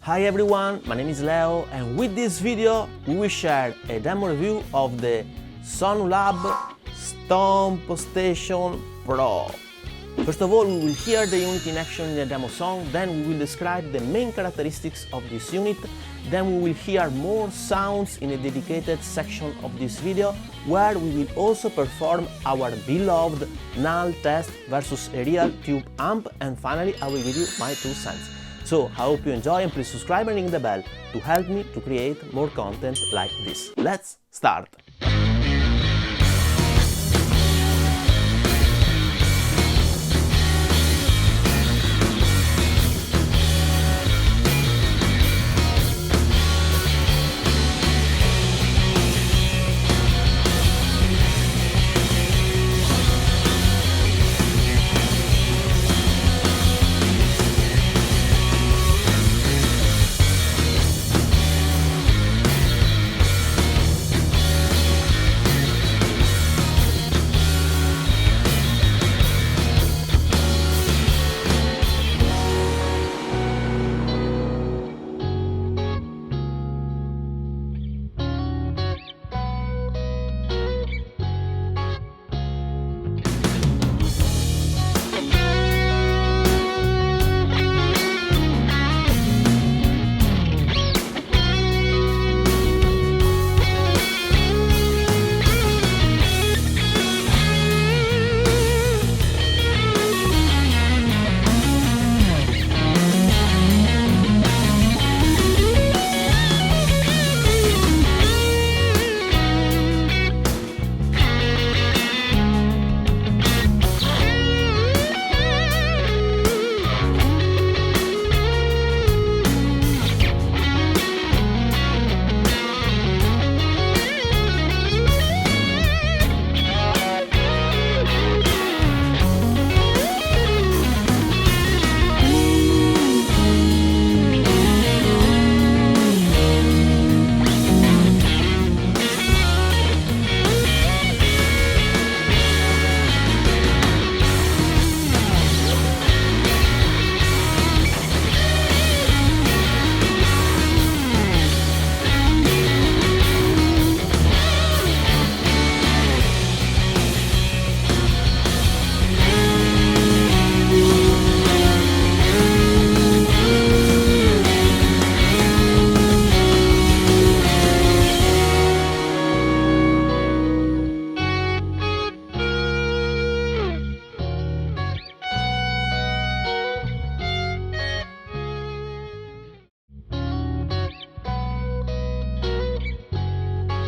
Hi everyone, my name is Leo and with this video we will share a demo review of the Sonulab StompStation PRO. First of all, we will hear the unit in action in a demo song, then we will describe the main characteristics of this unit, then we will hear more sounds in a dedicated section of this video where we will also perform our beloved NULL test versus a real tube amp, and finally I will give you my 2 cents. So I hope you enjoy and please subscribe and ring the bell to help me to create more content like this. Let's start!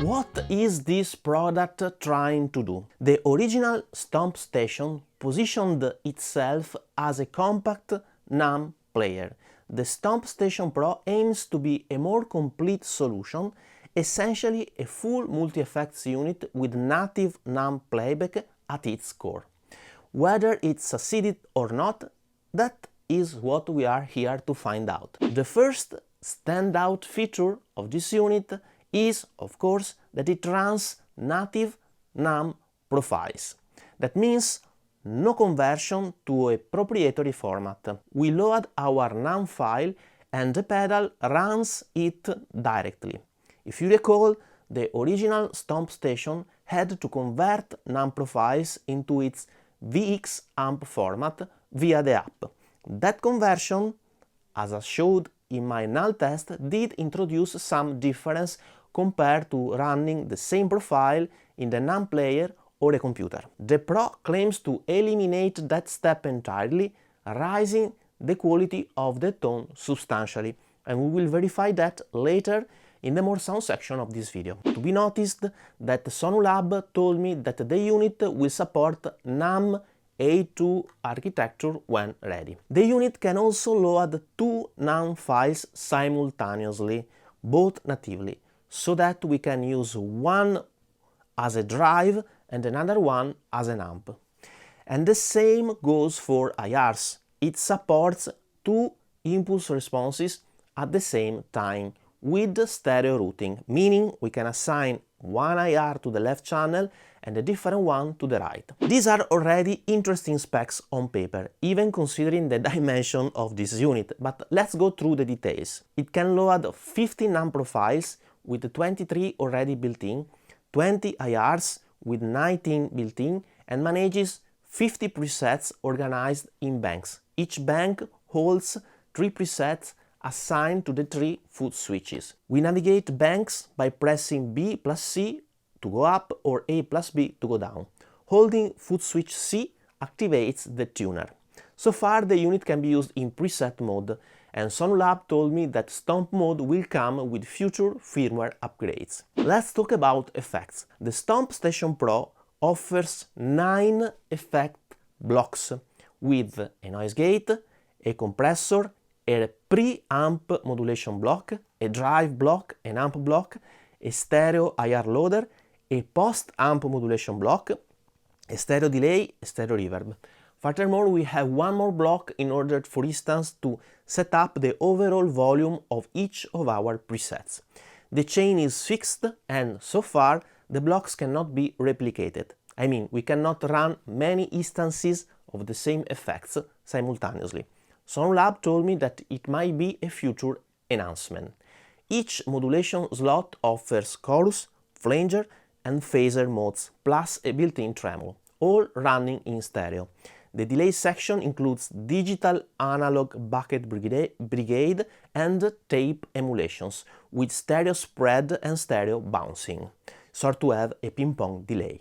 What is this product trying to do? The original StompStation positioned itself as a compact NUMB player. The StompStation PRO aims to be a more complete solution, essentially a full multi-effects unit with native NUMB playback at its core. Whether it succeeded or not, that is what we are here to find out. The first standout feature of this unit is, of course, that it runs native NUMB profiles. That means no conversion to a proprietary format. We load our NUMB file and the pedal runs it directly. If you recall, the original StompStation had to convert NUMB profiles into its VX amp format via the app. That conversion, as I showed in my NULL test, did introduce some difference compared to running the same profile in the NUMB player or a computer. The Pro claims to eliminate that step entirely, raising the quality of the tone substantially, and we will verify that later in the more sound section of this video. To be noticed that Sonulab told me that the unit will support NUMB A2 architecture when ready. The unit can also load 2 NUMB files simultaneously, both natively, so that we can use one as a drive and another one as an amp. And the same goes for IRs. It supports 2 impulse responses at the same time, with stereo routing, meaning we can assign one IR to the left channel and a different one to the right. These are already interesting specs on paper, even considering the dimension of this unit, but let's go through the details. It can load 15 NULL profiles with 23 already built-in, 20 IRs with 19 built-in, and manages 50 presets organized in banks. Each bank holds 3 presets assigned to the 3 foot switches. We navigate banks by pressing B plus C to go up or A plus B to go down. Holding foot switch C activates the tuner. So far the unit can be used in preset mode, and Sonulab told me that Stomp mode will come with future firmware upgrades. Let's talk about effects. The StompStation PRO offers 9 effect blocks with a noise gate, a compressor, a pre-amp modulation block, a drive block, an amp block, a stereo IR loader, a post-amp modulation block, a stereo delay, a stereo reverb. Furthermore, we have one more block in order, for instance, to set up the overall volume of each of our presets. The chain is fixed, and so far the blocks cannot be replicated. I mean, we cannot run many instances of the same effects simultaneously. Sonulab told me that it might be a future enhancement. Each modulation slot offers chorus, flanger and phaser modes, plus a built-in tremolo, all running in stereo. The delay section includes digital analog bucket brigade and tape emulations, with stereo spread and stereo bouncing, sort to have a ping-pong delay.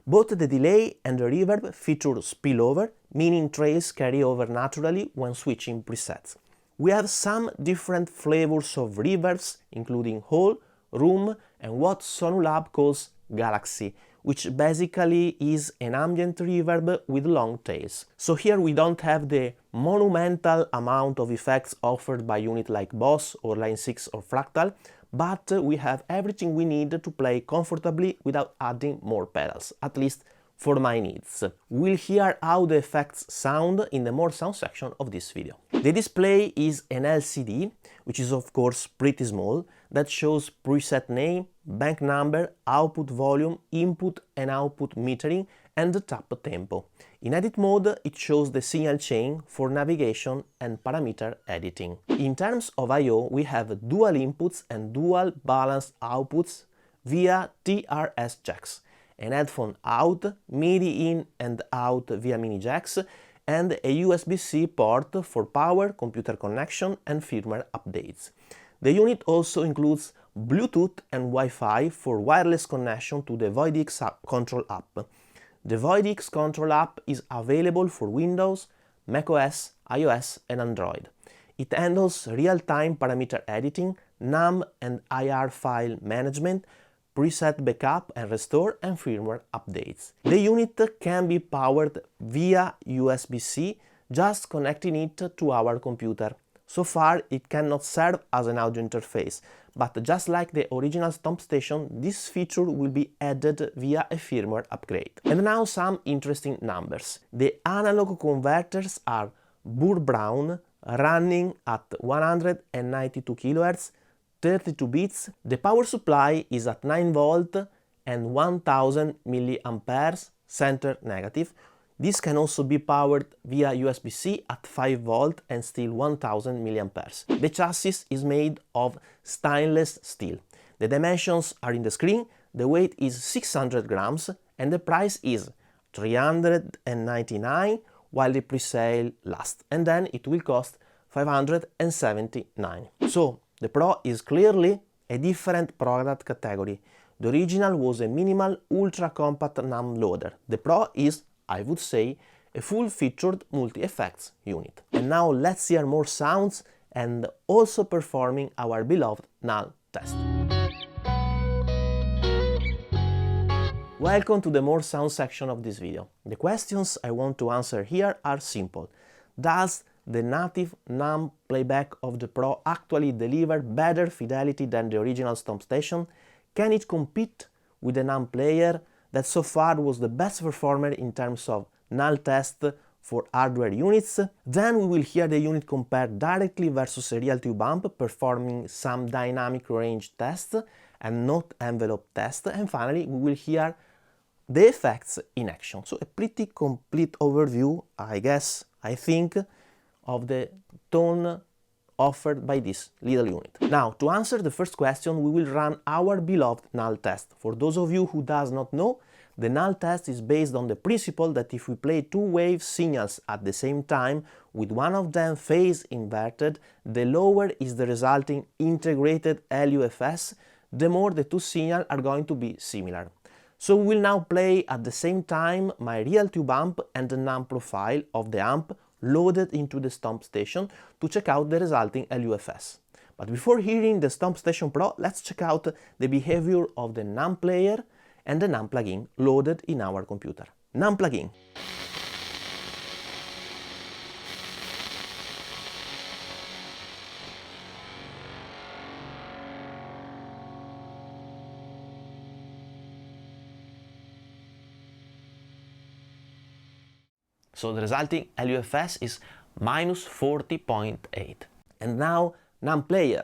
Both the delay and the reverb feature spillover, meaning trails carry over naturally when switching presets. We have some different flavors of reverbs, including hall, room and what Sonulab calls Galaxy, which basically is an ambient reverb with long tails. So here we don't have the monumental amount of effects offered by units like Boss or Line 6 or Fractal, but we have everything we need to play comfortably without adding more pedals, at least for my needs. We'll hear how the effects sound in the more sound section of this video. The display is an LCD, which is of course pretty small, that shows preset name, bank number, output volume, input and output metering, and the tap tempo. In edit mode, it shows the signal chain for navigation and parameter editing. In terms of I/O, we have dual inputs and dual balanced outputs via TRS jacks, an headphone out, MIDI in and out via mini jacks, and a USB-C port for power, computer connection and firmware updates. The unit also includes Bluetooth and Wi-Fi for wireless connection to the VoidX control app. The VoidX control app is available for Windows, macOS, iOS and Android. It handles real-time parameter editing, NUM and IR file management, preset backup and restore, and firmware updates. The unit can be powered via USB-C, just connecting it to our computer. So far, it cannot serve as an audio interface, but just like the original StompStation, this feature will be added via a firmware upgrade. And now some interesting numbers. The analog converters are Burr Brown, running at 192 kHz, 32 bits. The power supply is at 9 volt and 1000 mA, center negative. This can also be powered via USB-C at 5 volt and still 1000 mA. The chassis is made of stainless steel. The dimensions are in the screen, the weight is 600 grams and the price is 399 while the pre-sale lasts, and then it will cost 579. So the Pro is clearly a different product category. The original was a minimal ultra-compact NUM loader. The Pro is, I would say, a full-featured multi-effects unit. And now let's hear more sounds and also performing our beloved NULL test. Welcome to the more sound section of this video. The questions I want to answer here are simple. Does the native NUM playback of the Pro actually deliver better fidelity than the original StompStation? Can it compete with the NUM player that so far was the best performer in terms of NULL test for hardware units. Then we will hear the unit compared directly versus a real tube amp, performing some dynamic range tests and not envelope tests. And finally, we will hear the effects in action. So a pretty complete overview, I think, of the tone offered by this little unit. Now, to answer the first question, we will run our beloved null test. For those of you who does not know, the null test is based on the principle that if we play two wave signals at the same time, with one of them phase inverted, the lower is the resulting integrated LUFS, the more the two signals are going to be similar. So we will now play at the same time my real tube amp and the NULL profile of the amp loaded into the StompStation to check out the resulting LUFS. But before hearing the StompStation PRO, let's check out the behavior of the NULL player and the NULL plugin loaded in our computer. NULL plugin. So the resulting LUFS is minus 40.8. And now NULL player.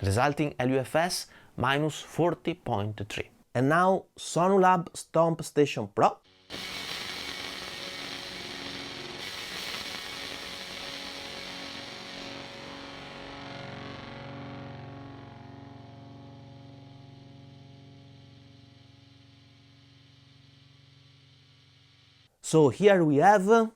Resulting LUFS minus 40.3. And now Sonulab StompStation PRO. So here we have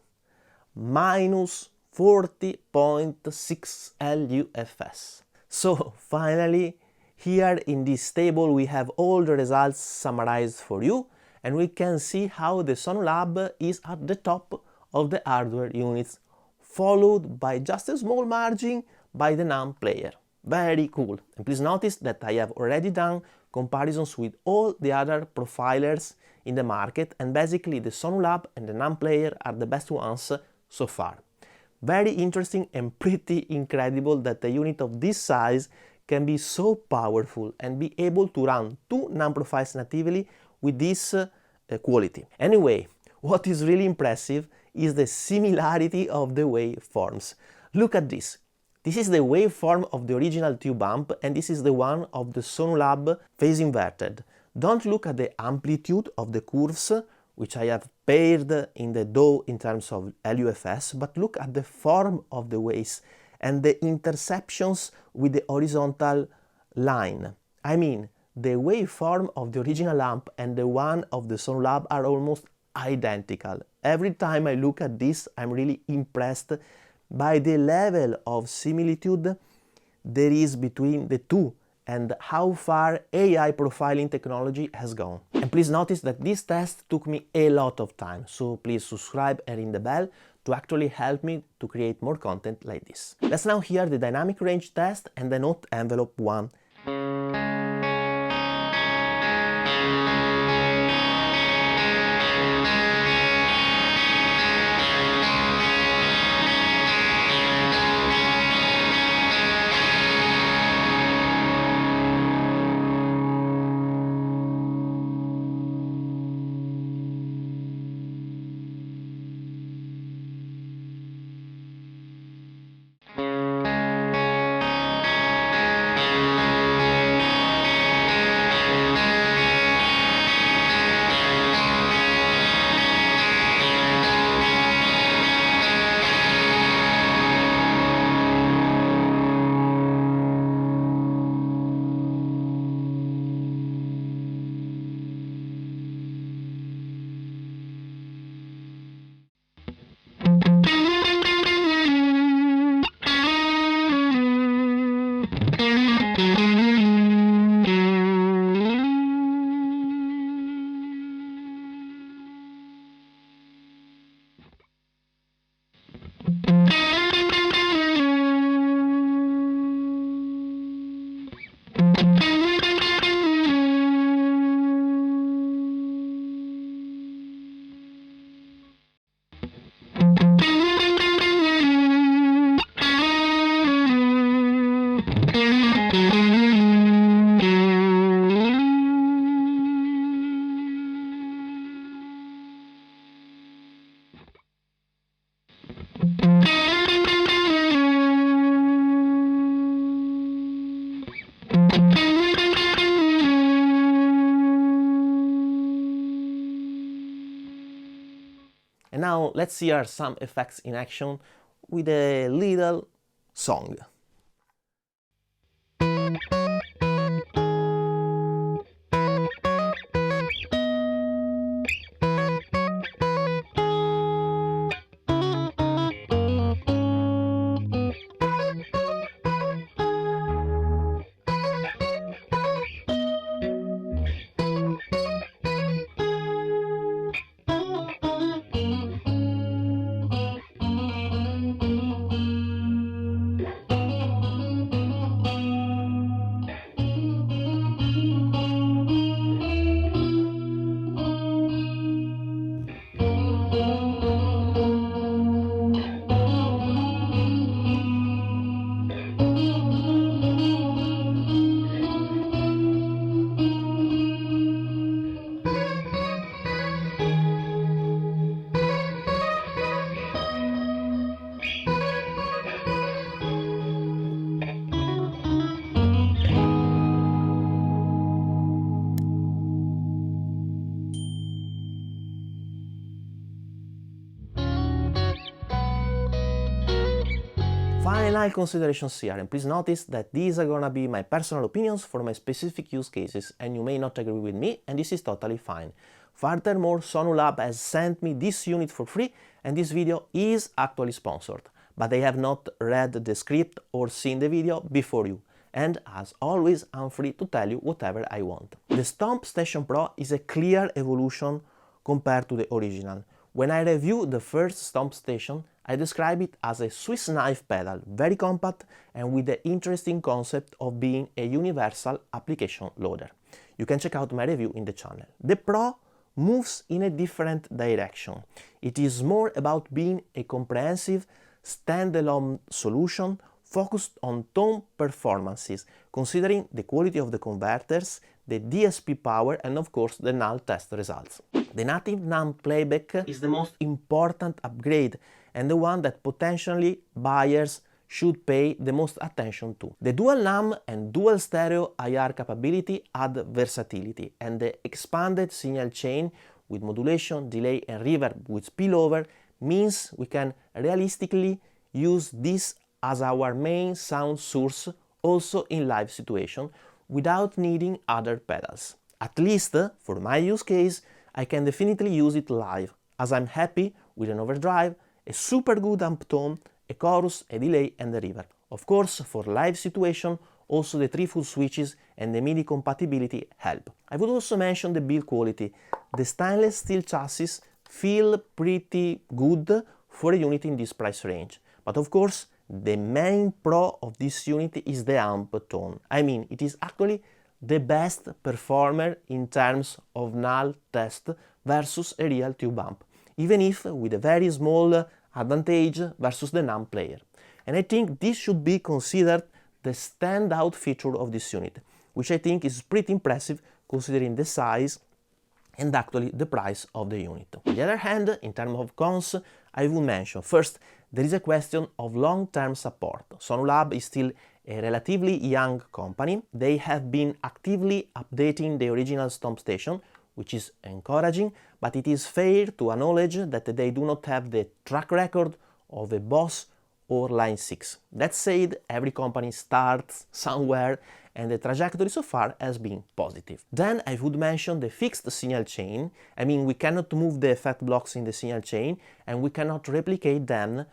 minus 40.6 LUFS. So finally, here in this table we have all the results summarized for you, and we can see how the Sonulab is at the top of the hardware units, followed by just a small margin by the NULL player. Very cool. And please notice that I have already done comparisons with all the other profilers in the market, and basically the Sonulab and the NULL player are the best ones so far. Very interesting and pretty incredible that a unit of this size can be so powerful and be able to run two NULL profiles natively with this quality. Anyway, what is really impressive is the similarity of the waveforms. Look at this. This is the waveform of the original tube amp, and this is the one of the Sonulab phase inverted. Don't look at the amplitude of the curves, which I have paired in the DAW in terms of LUFS, but look at the form of the waves and the interceptions with the horizontal line. I mean, the waveform of the original amp and the one of the Sonulab are almost identical. Every time I look at this, I'm really impressed by the level of similitude there is between the two and how far AI profiling technology has gone. And please notice that this test took me a lot of time, so please subscribe and ring the bell to actually help me to create more content like this. Let's now hear the dynamic range test and the note envelope one. And now let's hear some effects in action with a little song. Final considerations here, and please notice that these are gonna be my personal opinions for my specific use cases, and you may not agree with me, and this is totally fine. Furthermore, Sonulab has sent me this unit for free, and this video is actually sponsored, but I have not read the script or seen the video before you, and as always I'm free to tell you whatever I want. The StompStation PRO is a clear evolution compared to the original. When I reviewed the first StompStation, I describe it as a Swiss knife pedal, very compact and with the interesting concept of being a universal application loader. You can check out my review in the channel. The Pro moves in a different direction. It is more about being a comprehensive, standalone solution focused on tone performances, considering the quality of the converters, the DSP power and of course the NULL test results. The native NAMM playback is the most important upgrade and the one that potentially buyers should pay the most attention to. The dual NAMM and dual stereo IR capability add versatility, and the expanded signal chain with modulation, delay and reverb with spillover means we can realistically use this as our main sound source also in live situation without needing other pedals. At least for my use case, I can definitely use it live, as I'm happy with an overdrive, a super good amp tone, a chorus, a delay and a reverb. Of course, for live situation, also the 3 full switches and the MIDI compatibility help. I would also mention the build quality. The stainless steel chassis feel pretty good for a unit in this price range. But of course, the main pro of this unit is the amp tone. I mean, it is actually the best performer in terms of NULL test versus a real tube amp, even if with a very small advantage versus the NAMM player. And I think this should be considered the standout feature of this unit, which I think is pretty impressive considering the size and actually the price of the unit. On the other hand, in terms of cons, I will mention first, there is a question of long-term support. Sonulab is still a relatively young company. They have been actively updating the original StompStation, which is encouraging, but it is fair to acknowledge that they do not have the track record of a Boss or Line 6. That said, every company starts somewhere and the trajectory so far has been positive. Then I would mention the fixed signal chain. I mean, we cannot move the effect blocks in the signal chain and we cannot replicate them,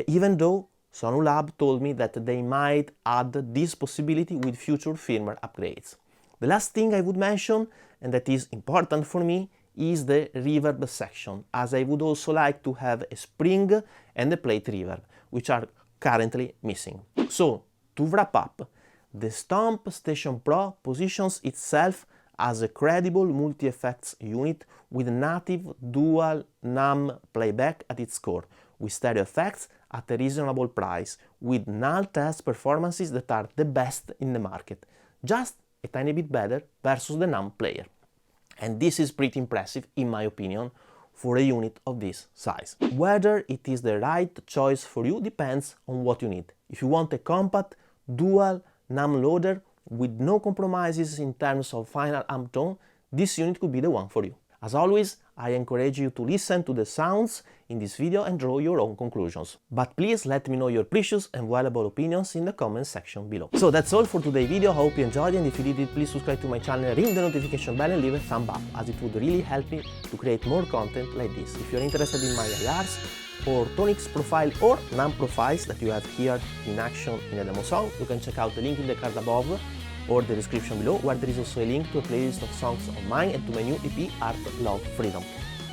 even though Sonulab told me that they might add this possibility with future firmware upgrades. The last thing I would mention, and that is important for me, is the reverb section, as I would also like to have a spring and a plate reverb, which are currently missing. So, to wrap up, the StompStation PRO positions itself as a credible multi-effects unit with native dual NAMM playback at its core, with stereo effects at a reasonable price with NULL test performances that are the best in the market, just a tiny bit better versus the NULL player. And this is pretty impressive, in my opinion, for a unit of this size. Whether it is the right choice for you depends on what you need. If you want a compact, dual NULL loader with no compromises in terms of final amp tone, this unit could be the one for you. As always, I encourage you to listen to the sounds in this video and draw your own conclusions. But please let me know your precious and valuable opinions in the comments section below. So that's all for today's video. I hope you enjoyed it, and if you did, please subscribe to my channel, ring the notification bell and leave a thumb up, as it would really help me to create more content like this. If you're interested in my IRs or Tonics profile or NULL profiles that you have here in action in a demo song, you can check out the link in the card above or the description below, where there is also a link to a playlist of songs of mine and to my new EP, Art, Love, Freedom.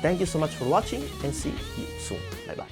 Thank you so much for watching, and see you soon. Bye bye.